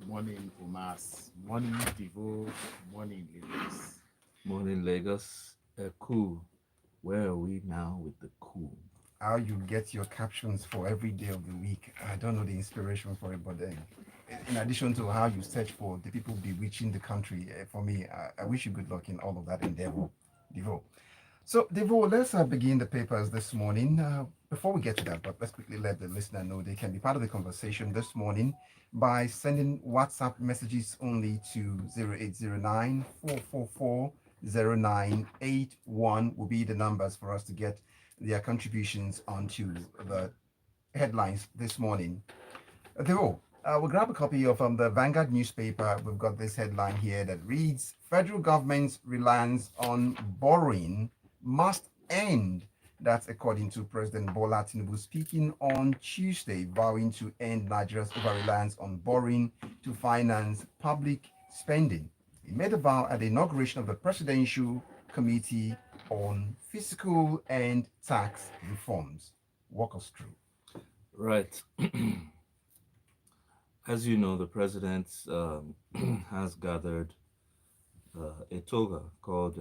Morning, Omas. Morning, Devoe. Morning, Lagos. Morning, Lagos. Cool. Where are we now with the cool? How you get your captions for every day of the week. I don't know the inspiration for it, but in addition to how you search for the people bewitching the country, for me, I wish you good luck in all of that endeavor, Devo. So, Devo, let's begin the papers this morning. Before we get to that, but let's quickly let the listener know they can be part of the conversation this morning by sending WhatsApp messages only to 0809 444 0981 will be the numbers for us to get their contributions onto the headlines this morning. Devo, we'll grab a copy of the Vanguard newspaper. We've got this headline here that reads Federal government's reliance on borrowing must end. That's according to President Bola Tinubu speaking on Tuesday, vowing to end Nigeria's over reliance on borrowing to finance public spending. He made a vow at the inauguration of the Presidential Committee on Fiscal and Tax Reforms. Walk us through. Right. As you know, the president has gathered a toga called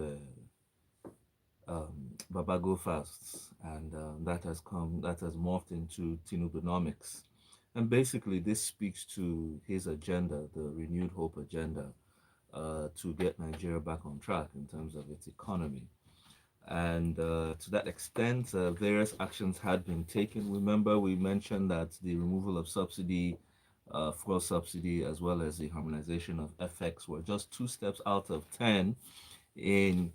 Babago Fasts, and that has morphed into Tinubunomics. And basically, this speaks to his agenda, the renewed hope agenda, to get Nigeria back on track in terms of its economy. And to that extent, various actions had been taken. Remember, we mentioned that the removal of subsidy, fuel subsidy, as well as the harmonization of FX were just two steps out of 10 in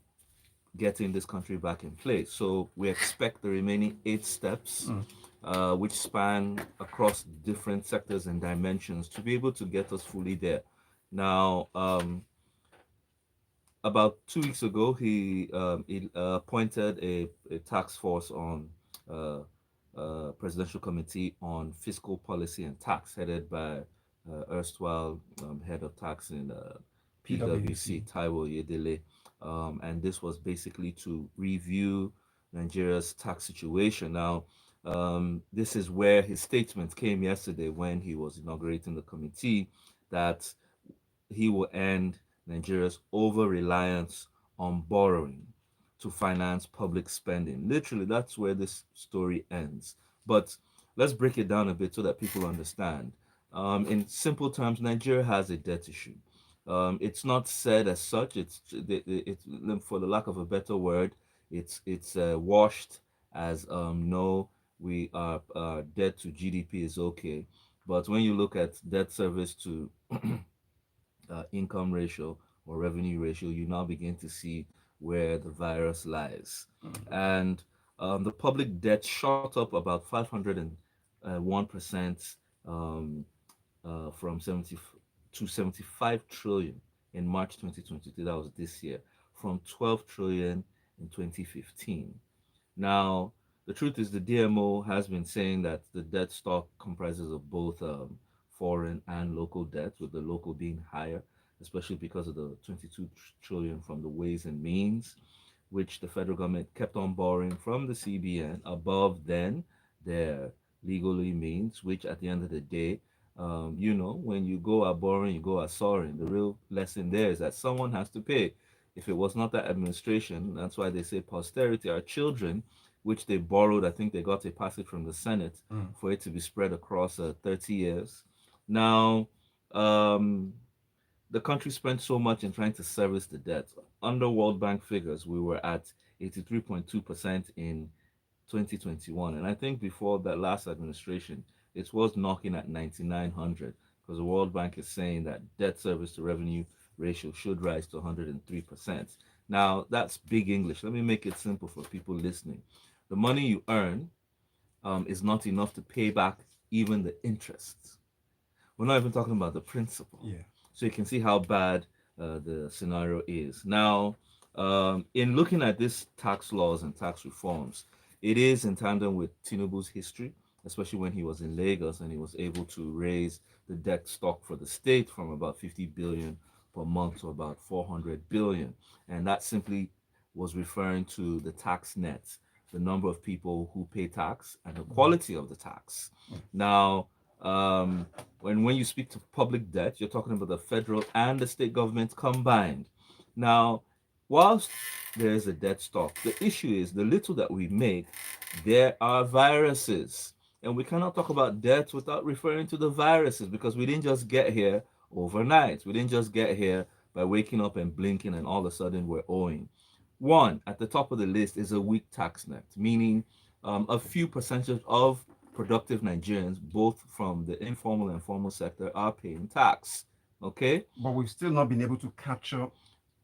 getting this country back in place. So we expect the remaining 8 steps, which span across different sectors and dimensions, to be able to get us fully there. Now, about 2 weeks ago, he appointed a task force on uh, Presidential Committee on Fiscal Policy and Tax, headed by erstwhile head of tax in PwC, PwC. Taiwo Yedele. And this was basically to review Nigeria's tax situation. Now, this is where his statement came yesterday when he was inaugurating the committee, that he will end Nigeria's over reliance on borrowing to finance public spending. Literally, that's where this story ends. But let's break it down a bit so that people understand. In simple terms, Nigeria has a debt issue. It's not said as such. It's for the lack of a better word, it's washed as no, we are debt to GDP is okay. But when you look at debt service to income ratio or revenue ratio, you now begin to see where the virus lies. And the public debt shot up about 501% from 70 to 75 trillion in March 2023. That was this year, from 12 trillion in 2015. Now, the truth is, the DMO has been saying that the debt stock comprises of both foreign and local debt, with the local being higher, especially because of the 22 trillion from the Ways and Means, which the federal government kept on borrowing from the CBN above then their legally means, which at the end of the day, when you go a borrowing, you go a soaring. The real lesson there is that someone has to pay. If it was not that administration, that's why they say posterity, our children, which they borrowed, I think they got a passage from the Senate Mm. for it to be spread across 30 years. Now, um, the country spent so much in trying to service the debt. Under World Bank figures, we were at 83.2% in 2021. And I think before that last administration, it was knocking at 9,900, because the World Bank is saying that debt service to revenue ratio should rise to 103%. Now, that's big English. Let me make it simple for people listening. The money you earn is not enough to pay back even the interest. We're not even talking about the principal. Yeah. So you can see how bad the scenario is. Now, in looking at these tax laws and tax reforms, it is in tandem with Tinubu's history, especially when he was in Lagos and he was able to raise the debt stock for the state from about 50 billion per month to about 400 billion. And that simply was referring to the tax net, the number of people who pay tax and the quality of the tax. Now, When you speak to public debt, you're talking about the federal and the state government combined. Now, whilst there is a debt stock, the issue is the little that we make, there are viruses. And we cannot talk about debt without referring to the viruses because we didn't just get here overnight. We didn't just get here by waking up and blinking and all of a sudden we're owing. One, at the top of the list is a weak tax net, meaning a few percentage of productive Nigerians, both from the informal and formal sector, are paying tax. Okay? But we've still not been able to capture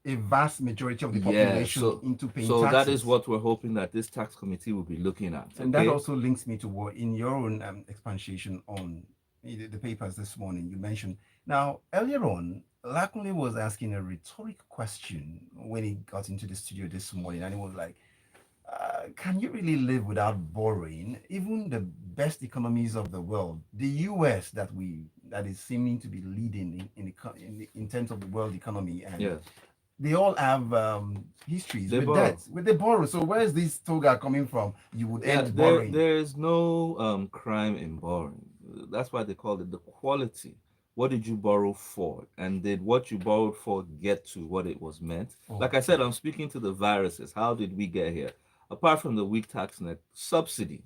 a vast majority of the Yeah, population into paying so taxes. that is what we're hoping that this tax committee will be looking at. And that okay? also links me to what in your own expansion on the papers this morning you mentioned. Now, earlier on, Lakunle was asking a rhetoric question when he got into the studio this morning, and he was like, can you really live without borrowing? Even the best economies of the world, the US that is seeming to be leading in terms of the world economy, and Yes. they all have histories They with borrow. debts, with they borrow. So where is this toga coming from? You would Yeah, end borrowing. there is no crime in borrowing. That's why they call it the quality. What did you borrow for? And did what you borrowed for get to what it was meant? Like I said, I'm speaking to the viruses. How did we get here? Apart from the weak tax net, subsidy.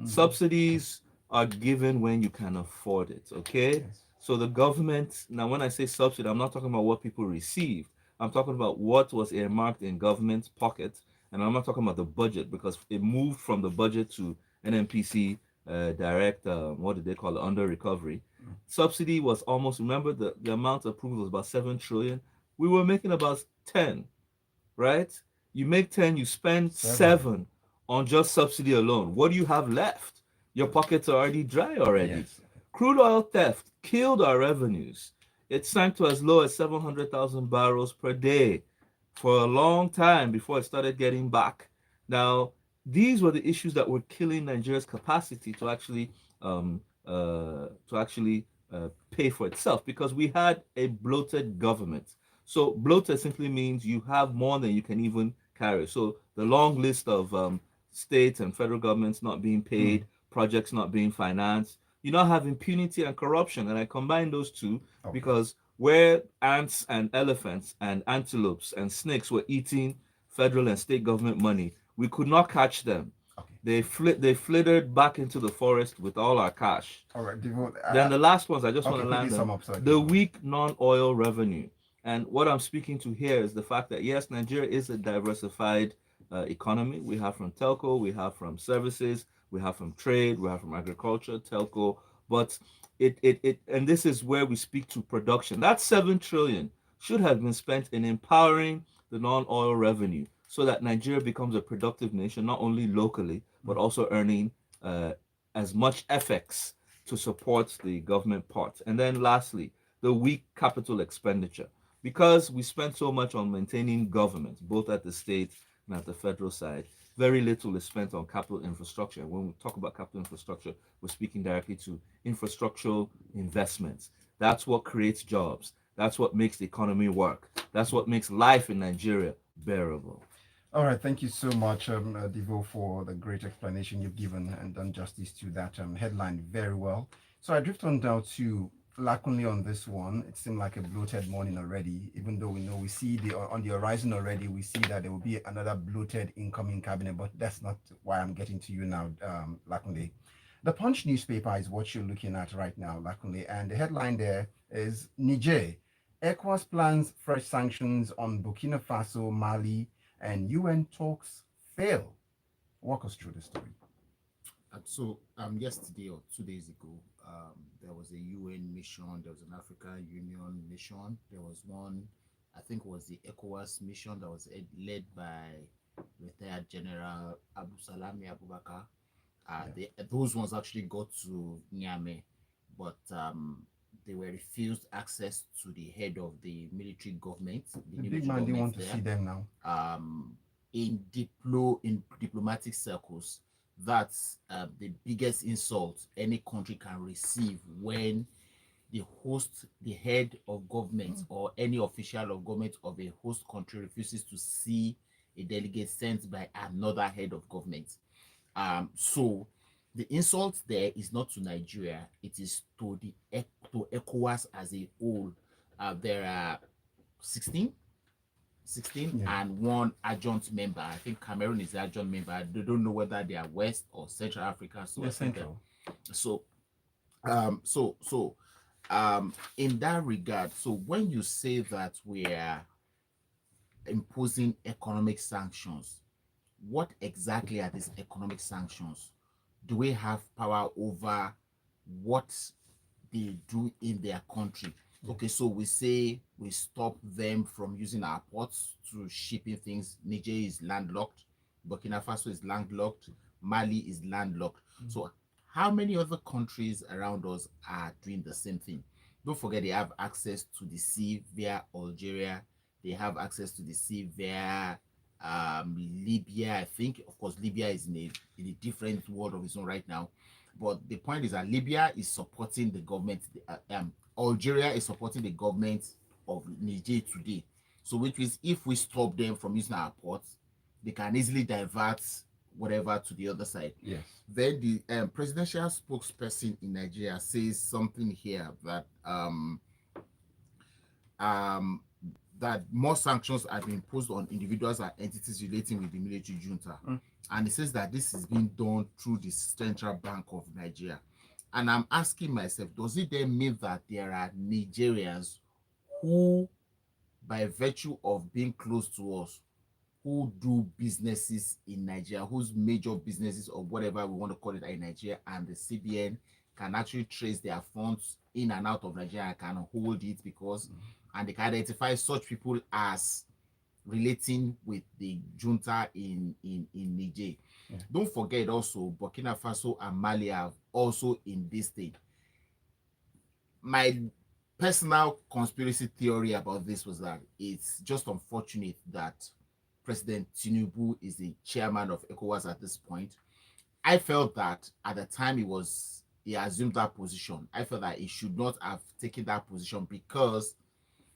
Subsidies are given when you can afford it, okay? Yes. So the government, now when I say subsidy, I'm not talking about what people received. I'm talking about what was earmarked in government's pocket, and I'm not talking about the budget because it moved from the budget to NMPC direct, what did they call it, under recovery. Subsidy was almost, remember the amount approved was about 7 trillion. We were making about 10, right? You make 10, you spend 7 on just subsidy alone. What do you have left? Your pockets are already dry already. Yes. Crude oil theft killed our revenues. It sank to as low as 700,000 barrels per day for a long time before it started getting back. Now, these were the issues that were killing Nigeria's capacity to actually pay for itself because we had a bloated government. So bloated simply means you have more than you can even carry. So the long list of states and federal governments not being paid, projects not being financed, you now have impunity and corruption. And I combine those two because where ants and elephants and antelopes and snakes were eating federal and state government money, we could not catch them. They flittered back into the forest with all our cash. All right, Devoe, Then the last ones, I just want okay, to land quickly sum them. up, sorry, The Devoe. weak non-oil revenue. And what I'm speaking to here is the fact that, yes, Nigeria is a diversified economy. We have from telco, we have from services, we have from trade, we have from agriculture, telco. But and this is where we speak to production. That 7 trillion should have been spent in empowering the non-oil revenue so that Nigeria becomes a productive nation, not only locally, but also earning as much FX to support the government part. And then lastly, the weak capital expenditure. Because we spent so much on maintaining government, both at the state and at the federal side, very little is spent on capital infrastructure. When we talk about capital infrastructure, we're speaking directly to infrastructural investments. That's what creates jobs. That's what makes the economy work. That's what makes life in Nigeria bearable. All right, thank you so much, Devoe, for the great explanation you've given and done justice to that headline very well. So I drift on down to Lakunle on this one. It seemed like a bloated morning already, even though we see on the horizon already, we see that there will be another bloated incoming cabinet, but that's not why I'm getting to you now, Lakunle. The Punch newspaper is what you're looking at right now, Lakunle, and the headline there is Niger. ECOWAS plans fresh sanctions on Burkina Faso, Mali, and UN talks fail. Walk us through the story. So yesterday or 2 days ago, there was a UN mission, there was an African Union mission, there was one, I think it was the ECOWAS mission that was led by retired General Abu Salami Abubakar. Those ones actually got to Niamey, but they were refused access to the head of the military government. The big man didn't want to see them now. In diplomatic circles, that's the biggest insult any country can receive when the head of government or any official of government of a host country refuses to see a delegate sent by another head of government. So The insult there is not to Nigeria, it is to to ECOWAS as a whole. There are 16 Yeah. and one adjunct member. I think Cameroon is the adjunct member. They don't know whether they are West or Central Africa. So They're I think that, central. so in that regard, so when you say that we are imposing economic sanctions, what exactly are these economic sanctions? Do we have power over what they do in their country? Okay, so we say we stop them from using our ports to shipping things. Niger is landlocked, Burkina Faso is landlocked, Mali is landlocked. So how many other countries around us are doing the same thing? Don't forget they have access to the sea via Algeria. They have access to the sea via Libya. I think, of course, Libya is in a different world of its own right now. But the point is that Libya is supporting the government. Algeria is supporting the government of Niger today. So, which means if we stop them from using our ports, they can easily divert whatever to the other side. Yes. Then the presidential spokesperson in Nigeria says something here that um, that more sanctions are being imposed on individuals and entities relating with the military junta. And it says that this is being done through the Central Bank of Nigeria. And I'm asking myself, does it then mean that there are Nigerians who, by virtue of being close to us, who do businesses in Nigeria, whose major businesses or whatever we want to call it in Nigeria, and the CBN can actually trace their funds in and out of Nigeria and can hold it because, and they can identify such people as relating with the junta in Niger. Yeah. Don't forget also Burkina Faso and Mali are also in this state. My personal conspiracy theory about this was that it's just unfortunate that President Tinubu is the chairman of ECOWAS at this point. I felt that at the time he assumed that position, I felt that he should not have taken that position because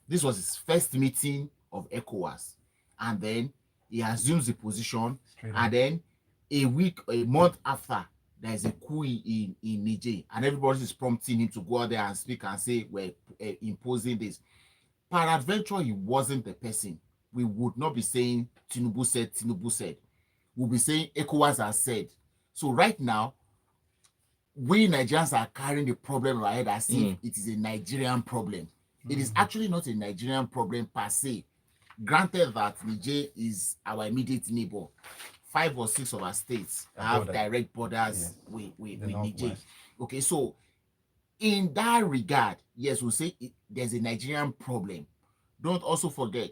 this was his first meeting of ECOWAS. And then he assumes the position, and then a month after, there's a coup in Niger, and everybody is prompting him to go out there and speak and say, we're imposing this. Peradventure, he wasn't the person. We would not be saying Tinubu said. We'll be saying ECOWAS has said. So right now, we Nigerians are carrying the problem in our head as if it is a Nigerian problem. It is actually not a Nigerian problem per se. Granted that Niger is our immediate neighbor. 5 or 6 of our states have direct borders with Niger. Okay, so in that regard, yes, we'll say there's a Nigerian problem. Don't also forget,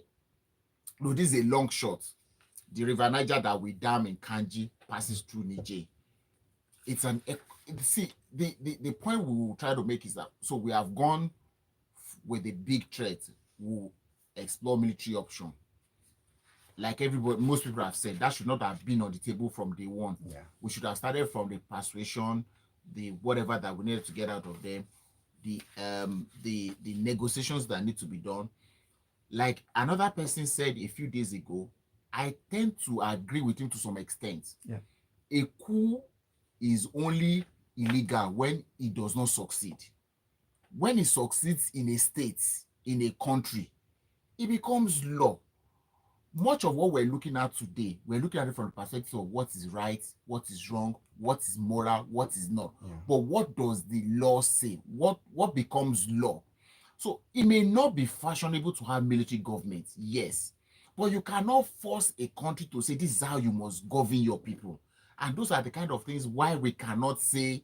no, this is a long shot. The River Niger that we dam in Kanji passes through Niger. It's an see the point we will try to make is that so we have gone with a big threat. We'll explore military option. Like most people have said, that should not have been on the table from day one. Yeah. We should have started from the persuasion, the whatever that we needed to get out of them, the negotiations that need to be done. Like another person said a few days ago, I tend to agree with him to some extent. Yeah. A coup is only illegal when it does not succeed. When it succeeds in a state, in a country, it becomes law. Much of what we're looking at today, we're looking at it from the perspective of what is right, what is wrong, what is moral, what is not. Yeah. But what does the law say? What becomes law? So it may not be fashionable to have military government, yes, but you cannot force a country to say this is how you must govern your people. And those are the kind of things why we cannot say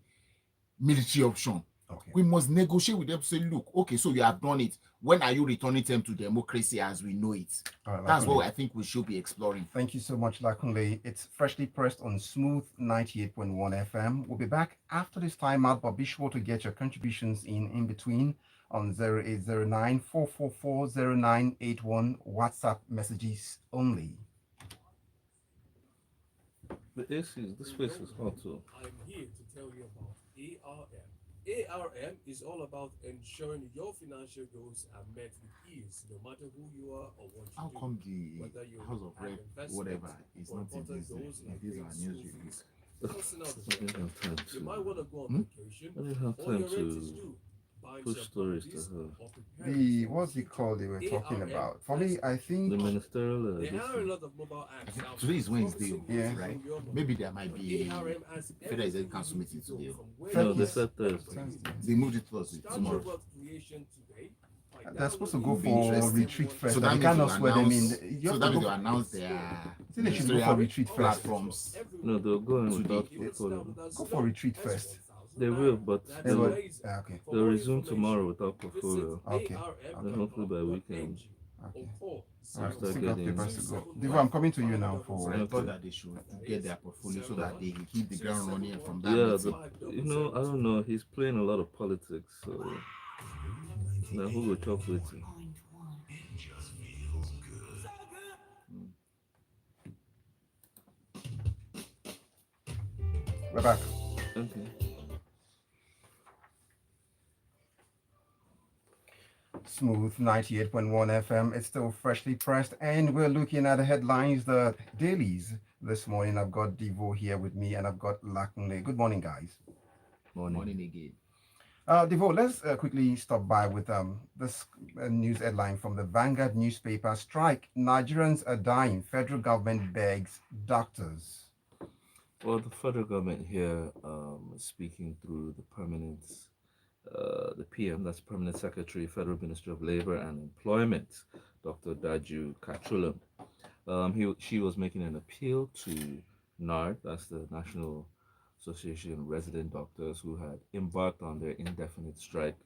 military option. Okay. We must negotiate with them to say, look, okay, so you have done it. When are you returning them to democracy as we know it? All right, That's Lakunle. what I think we should be exploring. Thank you so much, Lakunle. It's freshly pressed on Smooth 98.1 FM. We'll be back after this time out, but be sure to get your contributions in between on 0809 444 0981 WhatsApp messages only. The AC, this place is hot too. I'm here to tell you about ARM. ARM is all about ensuring your financial goals are met with ease, no matter who you are or what you How do. come the Whether you House of have Rep, investments whatever, is or not in important this? goals like These paying are school news fees, release. Personal I didn't development. have time You to. might want to go on Hmm? vacation, I didn't have or time your rent is to due. Buying push some stories to properties her. or preparing The for your what's it future. called they were talking ARM about? For me, plans I ahead for The think, you. ministerial There this are a thing. lot of mobile I apps think out today there is Wednesday, promising yeah. return right? on your money. Maybe there might be ARM has Federal Executive everything you Council need to meeting go today. from where Fed you No, they were yes, said to Thursday. where you need to They be. moved it to us Start your tomorrow. wealth creation today by they're supposed to downloading go Will the be for interesting. retreat ARM1 first, So and that they app means cannot they'll swear them in. announce. You So have to that means go. they'll announce explore their I think they should go for ministerial discovery retreat first. options platforms No, everywhere. they'll go in today. without You can portfolio. start with as Go for low retreat as first. 1,000 They will, naira. but That's Yeah, but amazing. okay, For they'll more resume tomorrow information, without visit portfolio. okay, Then okay, hopefully by arm.gov.ng weekend okay. or call All right, start still got 081 papers getting. to go. 271 Divo, I'm coming to you now But for. I 500. thought Okay. that they should That get is their portfolio so that 01 they hit the ground running, and 271 from that Yeah, meeting. I don't know. He's playing a lot of politics, so now who will talk with him? We're back. Okay. Smooth 98.1 FM. It's still freshly pressed, and we're looking at the headlines, the dailies. This morning, I've got Devoe here with me, and I've got Lakunle. Good morning, guys. Morning. Morning again. Devoe, let's quickly stop by with this news headline from the Vanguard newspaper. Strike: Nigerians are dying. Federal government begs doctors. Well, the federal government here is speaking through the PM, that's Permanent Secretary, Federal Ministry of Labor and Employment, Dr. Daju Kachulam. She was making an appeal to NARD, that's the National Association of Resident Doctors, who had embarked on their indefinite strike,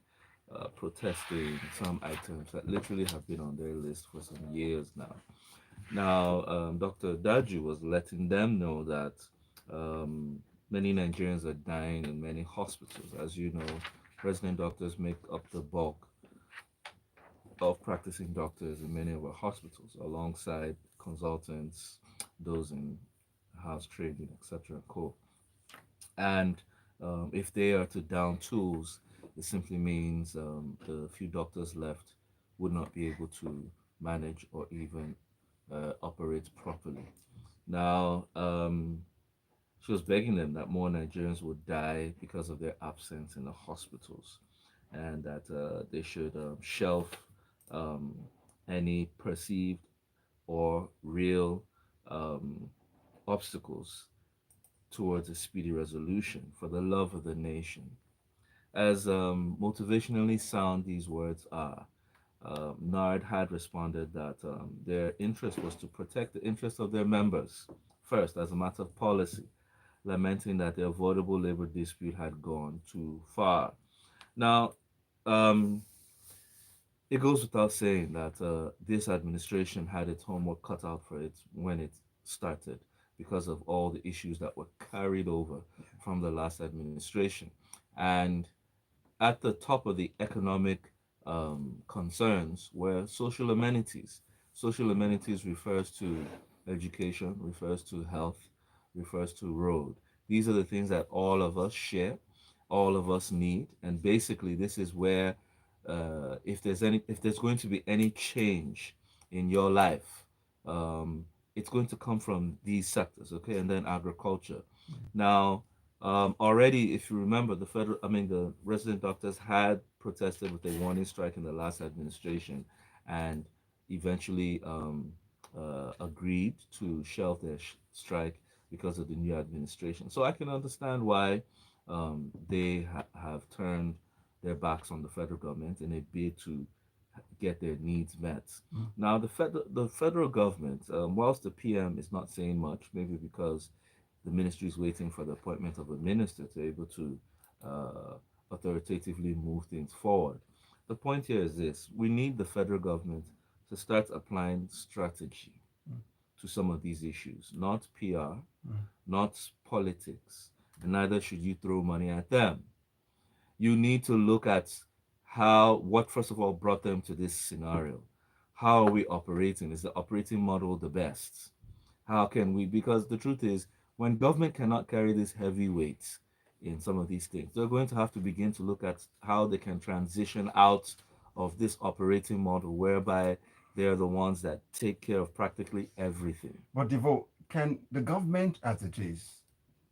protesting some items that literally have been on their list for some years now. Now, Dr. Daju was letting them know that many Nigerians are dying in many hospitals. As you know, resident doctors make up the bulk of practicing doctors in many of our hospitals, alongside consultants, those in house training, etc. Co. And if they are to down tools, it simply means the few doctors left would not be able to manage or even operate properly. Now, she was begging them that more Nigerians would die because of their absence in the hospitals, and that they should shelve um, any perceived or real um, obstacles towards a speedy resolution for the love of the nation. As motivationally sound these words are, NARD had responded that their interest was to protect the interests of their members first as a matter of policy, lamenting that the avoidable labor dispute had gone too far. Now, um, it goes without saying that this administration had its homework cut out for it when it started because of all the issues that were carried over from the last administration. And at the top of the economic concerns were social amenities. Social amenities refers to education, refers to health, refers to road. These are the things that all of us share, all of us need, and basically this is where if there's going to be any change in your life, it's going to come from these sectors, okay, and then agriculture. Now, already, if you remember, the resident doctors had protested with a warning strike in the last administration, and eventually agreed to shelve their strike because of the new administration. So I can understand why they have turned their backs on the federal government in a bid to get their needs met. Now, the federal government, whilst the PM is not saying much, maybe because the ministry is waiting for the appointment of a minister to be able to uh, authoritatively move things forward. The point here is this: we need the federal government to start applying strategy to some of these issues, not PR, not politics, and neither should you throw money at them. You need to look at what first of all brought them to this scenario. How are we operating? Is the operating model the best? How can we? Because the truth is, when government cannot carry this heavy weight in some of these things, they're going to have to begin to look at how they can transition out of this operating model whereby they're the ones that take care of practically everything. But Devo, can the government as it is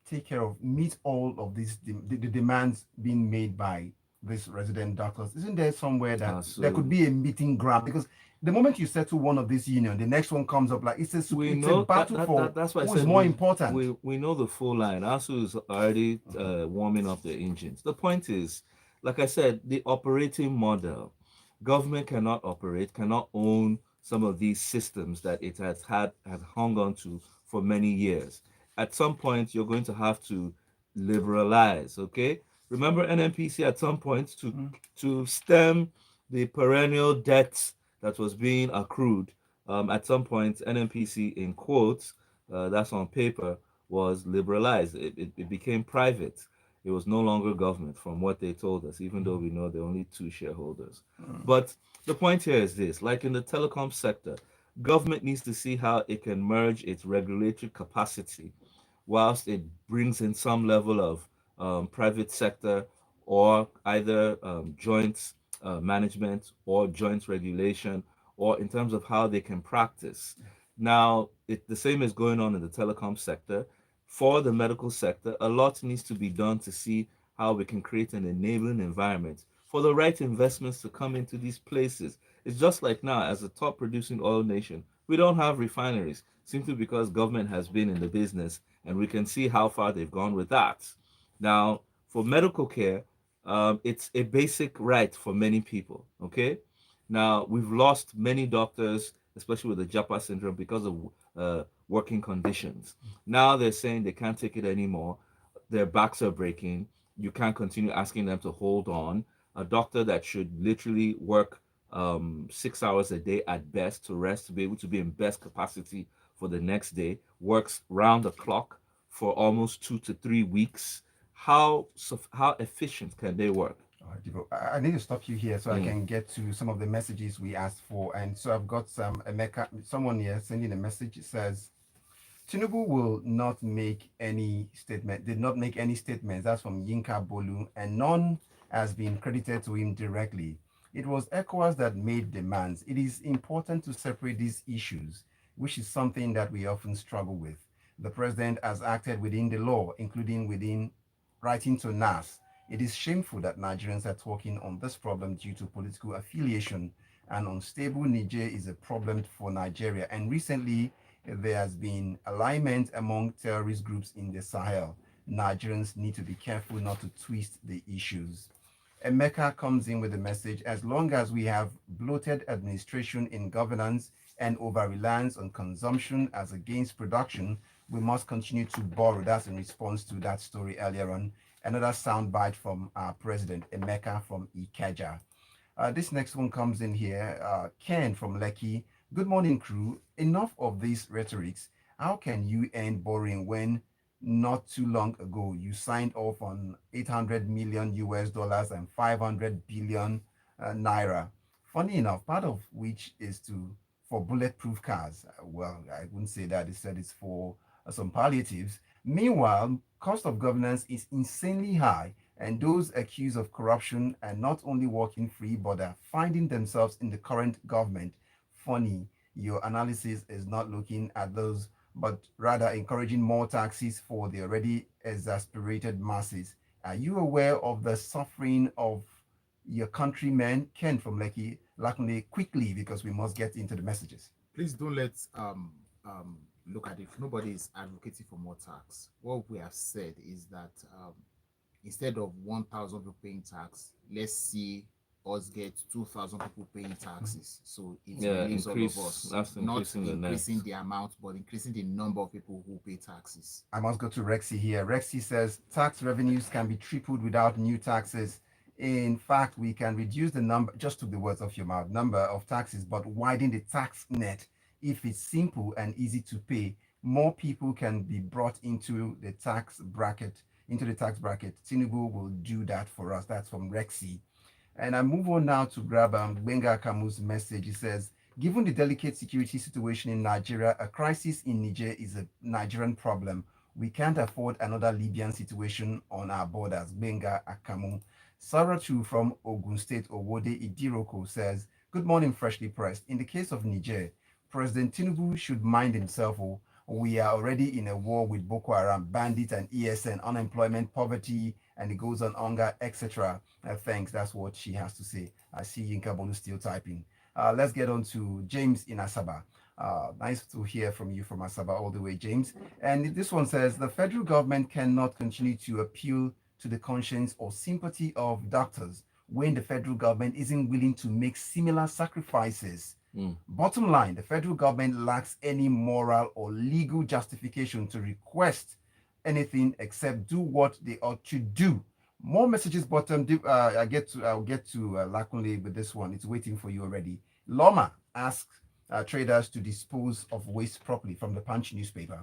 take care of, meet all of these the demands being made by these resident doctors? Isn't there somewhere that there could So be a meeting ground? Because the moment you settle one of this union, the next one comes up like we it's a know battle for that's why I who is said more important. we know the full line. ASU is already Mhm. warming up the engines. The point is, like I said, the operating model. Government cannot operate, cannot own some of these systems that it had hung on to for many years. At some point, you're going to have to liberalize. Okay, remember NNPC at some point Mm. to stem the perennial debts that was being accrued. At some point, NNPC in quotes, that's on paper, was liberalized. It became private. It was no longer government, from what they told us, even though we know there are only two shareholders. Mm. But the point here is this, like in the telecom sector, government needs to see how it can merge its regulatory capacity whilst it brings in some level of private sector or either joint management or joint regulation, or in terms of how they can practice. Now, the same is going on in the telecom sector. For the medical sector, a lot needs to be done to see how we can create an enabling environment for the right investments to come into these places. It's just like now, as a top producing oil nation, we don't have refineries simply because government has been in the business, and we can see how far they've gone with that. Now, for medical care, it's a basic right for many people. Okay. Now, we've lost many doctors, especially with the Japa syndrome, because of working conditions. Now they're saying they can't take it anymore. Their backs are breaking. You can't continue asking them to hold on. A doctor that should literally work 6 hours a day at best to rest, to be able to be in best capacity for the next day, works round the clock for almost 2 to 3 weeks. How efficient can they work? All right, Devoe, I need to stop you here so I Mm. can get to some of the messages we asked for. And so I've got some Emeka, someone here sending a message. It says, Tinubu will not make any statement, did not make any statements. That's from Yinka Bolu, and none has been credited to him directly. It was ECOWAS that made demands. It is important to separate these issues, which is something that we often struggle with. The president has acted within the law, including within writing to NAS. It is shameful that Nigerians are talking on this problem due to political affiliation, and unstable Niger is a problem for Nigeria. And recently, there has been alignment among terrorist groups in the Sahel. Nigerians need to be careful not to twist the issues. Emeka comes in with the message, as long as we have bloated administration in governance and over reliance on consumption as against production, we must continue to borrow. That's in response to that story earlier on. Another soundbite from our president, Emeka from Ikeja. This next one comes in here. Ken from Lekki. Good morning, crew. Enough of these rhetorics. How can you end borrowing when not too long ago you signed off on 800 million US dollars and 500 billion naira? Funny enough, part of which is to for bulletproof cars. Well, I wouldn't say that. They said it's for some palliatives. Meanwhile, cost of governance is insanely high, and those accused of corruption are not only walking free but are finding themselves in the current government. Funny, your analysis is not looking at those but rather encouraging more taxes for the already exasperated masses. Are you aware of the suffering of your countrymen? Ken from Lakunle, quickly because we must get into the messages. Please don't let look at it. Nobody is advocating for more tax. What we have said is that instead of 1,000 people paying tax, let's see us get 2,000 people paying taxes. So it Yeah, relieves all of increase. us, That's not increasing the net. increasing the amount, but increasing the number of people who pay taxes. I must go to Rexy here. Rexy says tax revenues can be tripled without new taxes. In fact, we can reduce the number, just took the words off your mouth, number of taxes, but widen the tax net. If it's simple and easy to pay, more people can be brought into the tax bracket. Tinubu will do that for us. That's from Rexy. And I move on now to grab Benga Kamu's message. He says, given the delicate security situation in Nigeria, a crisis in Niger is a Nigerian problem. We can't afford another Libyan situation on our borders. Benga Akamu. Saratu from Ogun State, Owode Idiroko says, good morning, freshly pressed. In the case of Niger, President Tinubu should mind himself. Oh, We are already in a war with Boko Haram, bandits, and ESN, unemployment, poverty, and it goes on, hunger, etc. Thanks. That's what she has to say. I see Yinka Bolu still typing. Let's get on to James in Asaba. Nice to hear from you from Asaba all the way, James. And this one says the federal government cannot continue to appeal to the conscience or sympathy of doctors when the federal government isn't willing to make similar sacrifices. Bottom line, the federal government lacks any moral or legal justification to request anything except do what they ought to do. More messages bottom. I'll get to Lakunle with this one. It's waiting for you already. Loma asks traders to dispose of waste properly from the Punch newspaper.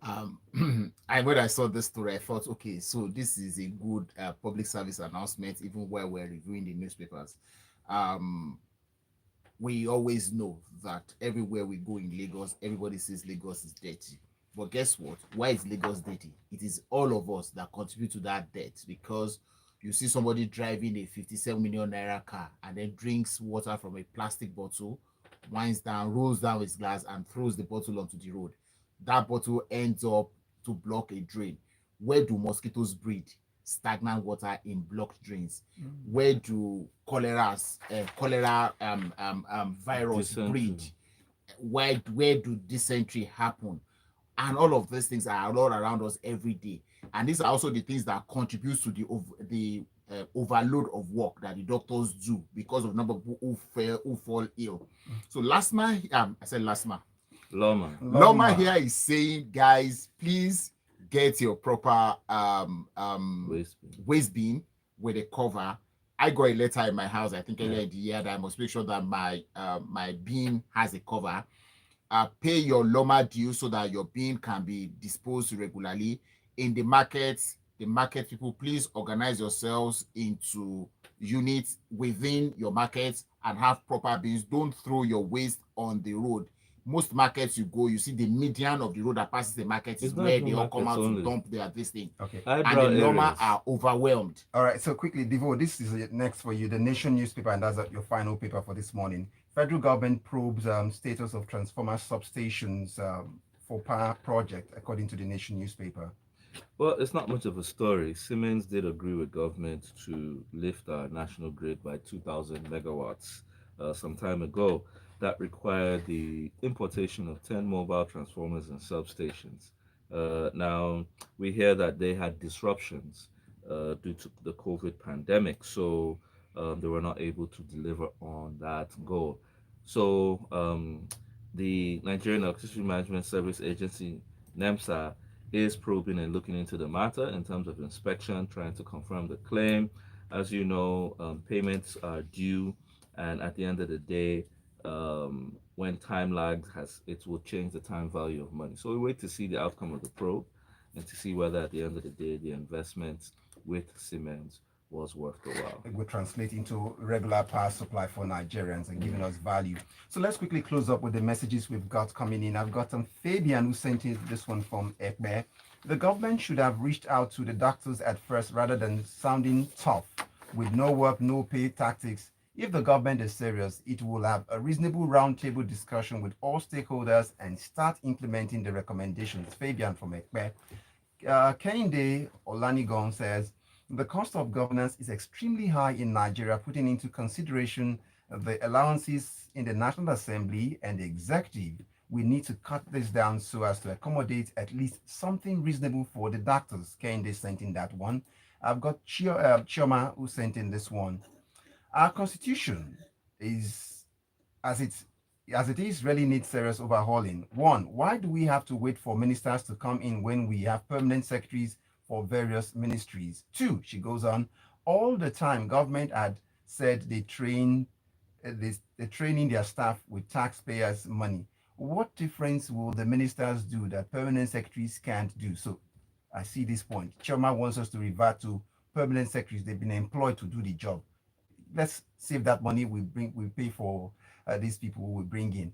When I saw this story, I thought, okay, so this is a good public service announcement, even while we're reviewing the newspapers. We always know that everywhere we go in Lagos, everybody says Lagos is dirty. But guess what? Why is Lagos dirty? It is all of us that contribute to that dirt, because you see somebody driving a 57 million naira car and then drinks water from a plastic bottle, winds down, rolls down his glass, and throws the bottle onto the road. That bottle ends up to block a drain. Where do mosquitoes breed? Stagnant water in blocked drains. Where do cholera virus breed? Where do dysentery happen? And all of these things are all around us every day. And these are also the things that contribute to the overload of work that the doctors do because of number of people who fall ill. So Loma here is saying, guys, please get your proper waste bin with a cover. I got a letter in my house, I think earlier in the year, that I must make sure that my bin has a cover. Pay your Loma due so that your bin can be disposed regularly. In the market people, please organize yourselves into units within your market and have proper bins. Don't throw your waste on the road. Most markets you go, you see the median of the road that passes the market is where they all come out to dump this thing. Okay. And the Loma are overwhelmed. All right, so quickly, Devoe, this is next for you. The Nation newspaper, and that's your final paper for this morning. Federal government probes status of transformer substations for power project, according to the Nation newspaper. Well, it's not much of a story. Siemens did agree with government to lift our national grid by 2,000 megawatts some time ago. That required the importation of 10 mobile transformers and substations. Now, we hear that they had disruptions due to the COVID pandemic, so they were not able to deliver on that goal. So the Nigerian Electricity Management Service Agency, NEMSA, is probing and looking into the matter in terms of inspection, trying to confirm the claim. As you know, payments are due, and at the end of the day, when time lags, it will change the time value of money. So we wait to see the outcome of the probe and to see whether at the end of the day the investment with Siemens was worth the while. It will translate into regular power supply for Nigerians and giving us value. So let's quickly close up with the messages we've got coming in. I've got Fabian who sent in this one from Ekbe. The government should have reached out to the doctors at first rather than sounding tough with no work, no pay tactics. If the government is serious, it will have a reasonable roundtable discussion with all stakeholders and start implementing the recommendations. Fabian from Ekpe. Kehinde Olanigon says, the cost of governance is extremely high in Nigeria, putting into consideration the allowances in the National Assembly and the executive. We need to cut this down so as to accommodate at least something reasonable for the doctors. Kehinde sent in that one. I've got Chioma who sent in this one. Our constitution is, as it is, really needs serious overhauling. One, why do we have to wait for ministers to come in when we have permanent secretaries for various ministries? Two, she goes on, all the time government had said they're training their staff with taxpayers' money. What difference will the ministers do that permanent secretaries can't do? So I see this point. Choma wants us to revert to permanent secretaries. They've been employed to do the job. Let's save that money. We pay for these people who we bring in.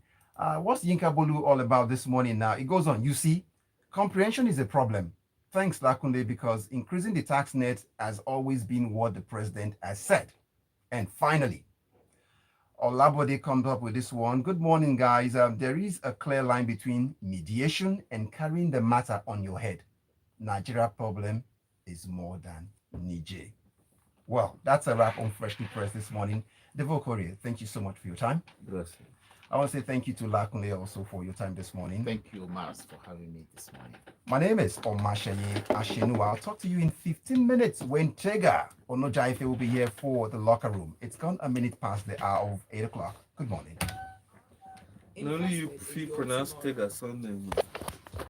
What's Yinka Bolu all about this morning now? It goes on. You see, comprehension is a problem. Thanks, Lakunle, because increasing the tax net has always been what the president has said. And finally, Olabode comes up with this one. Good morning, guys. There is a clear line between mediation and carrying the matter on your head. Nigeria problem is more than Niger. Well, that's a wrap on Freshly Pressed this morning. Devoe Okorie, thank you so much for your time. Bless you. I want to say thank you to Lakunle also for your time this morning. Thank you, Mars, for having me this morning. My name is Omatseye Atsenuwa. I'll talk to you in 15 minutes when Tega Onojaife will be here for the locker room. It's gone a minute past the hour of 8 o'clock. Good morning. Only you feel pronounced take a Sunday.